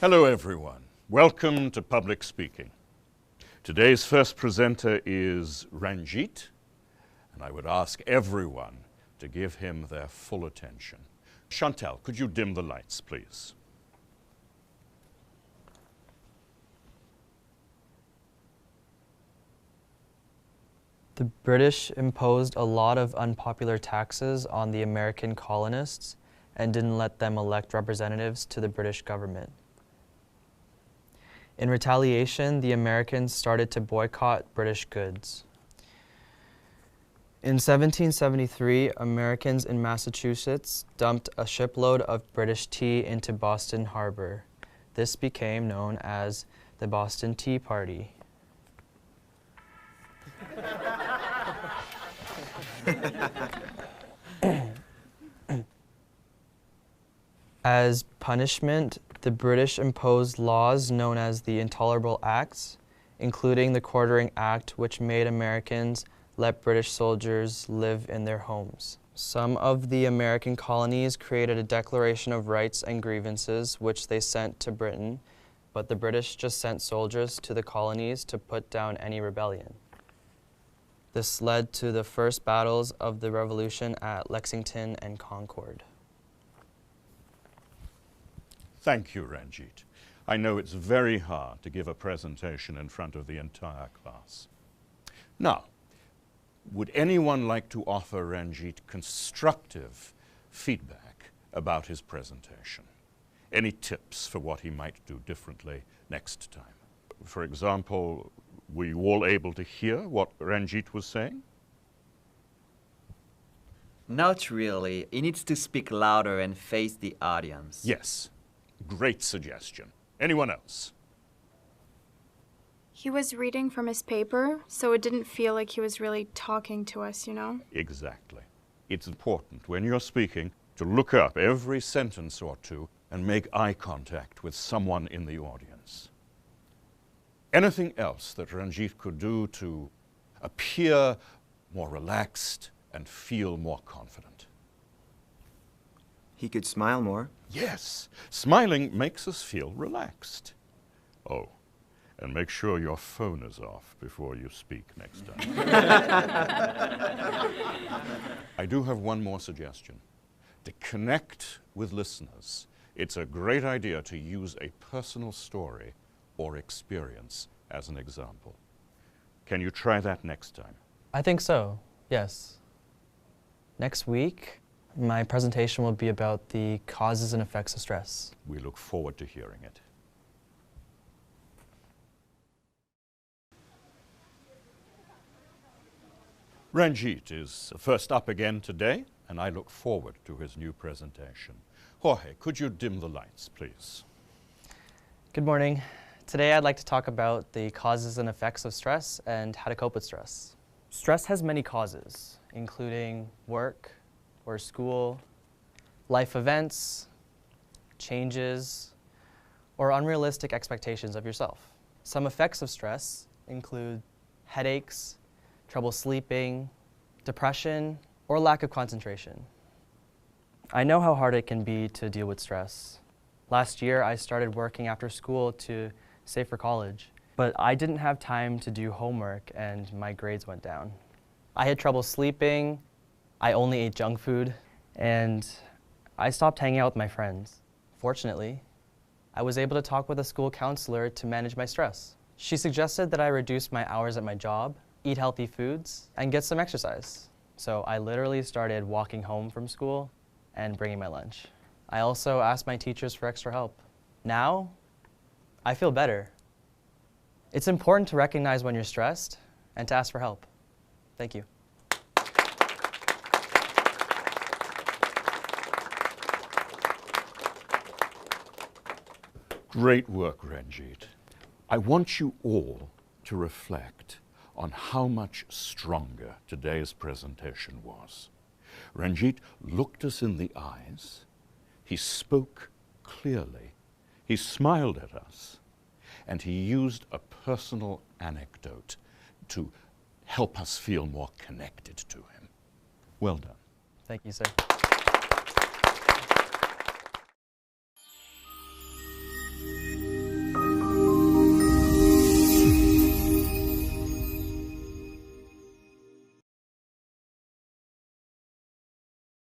Hello everyone. Welcome to Public Speaking. Today's first presenter is Ranjit, and I would ask everyone to give him their full attention. Chantal, could you dim the lights, please? The British imposed a lot of unpopular taxes on the American colonists and didn't let them elect representatives to the British government. In retaliation, the Americans started to boycott British goods. In 1773, Americans in Massachusetts dumped a shipload of British tea into Boston Harbor. This became known as the Boston Tea Party. As punishment, the British imposed laws known as the Intolerable Acts, including the Quartering Act, which made Americans let British soldiers live in their homes. Some of the American colonies created a Declaration of Rights and Grievances, which they sent to Britain, but the British just sent soldiers to the colonies to put down any rebellion. This led to the first battles of the Revolution at Lexington and Concord. Thank you, Ranjit. I know it's very hard to give a presentation in front of the entire class. Now, would anyone like to offer Ranjit constructive feedback about his presentation? Any tips for what he might do differently next time? For example, were you all able to hear what Ranjit was saying? Not really. He needs to speak louder and face the audience. Yes. Great suggestion. Anyone else? He was reading from his paper, so it didn't feel like he was really talking to us, you know? Exactly. It's important when you're speaking to look up every sentence or two and make eye contact with someone in the audience. Anything else that Ranjit could do to appear more relaxed and feel more confident? He could smile more. Yes, smiling makes us feel relaxed. Oh, and make sure your phone is off before you speak next time. I do have one more suggestion. To connect with listeners, it's a great idea to use a personal story or experience as an example. Can you try that next time? I think so, yes. Next week, my presentation will be about the causes and effects of stress. We look forward to hearing it. Ranjit is first up again today, and I look forward to his new presentation. Jorge, could you dim the lights, please? Good morning. Today I'd like to talk about the causes and effects of stress and how to cope with stress. Stress has many causes, including work or school, life events, changes, or unrealistic expectations of yourself. Some effects of stress include headaches, trouble sleeping, depression, or lack of concentration. I know how hard it can be to deal with stress. Last year, I started working after school to save for college, but I didn't have time to do homework and my grades went down. I had trouble sleeping, I only ate junk food, and I stopped hanging out with my friends. Fortunately, I was able to talk with a school counselor to manage my stress. She suggested that I reduce my hours at my job, eat healthy foods, and get some exercise. So I literally started walking home from school and bringing my lunch. I also asked my teachers for extra help. Now, I feel better. It's important to recognize when you're stressed and to ask for help. Thank you. Great work, Ranjit. I want you all to reflect on how much stronger today's presentation was. Ranjit looked us in the eyes, he spoke clearly, he smiled at us, and he used a personal anecdote to help us feel more connected to him. Well done. Thank you, sir.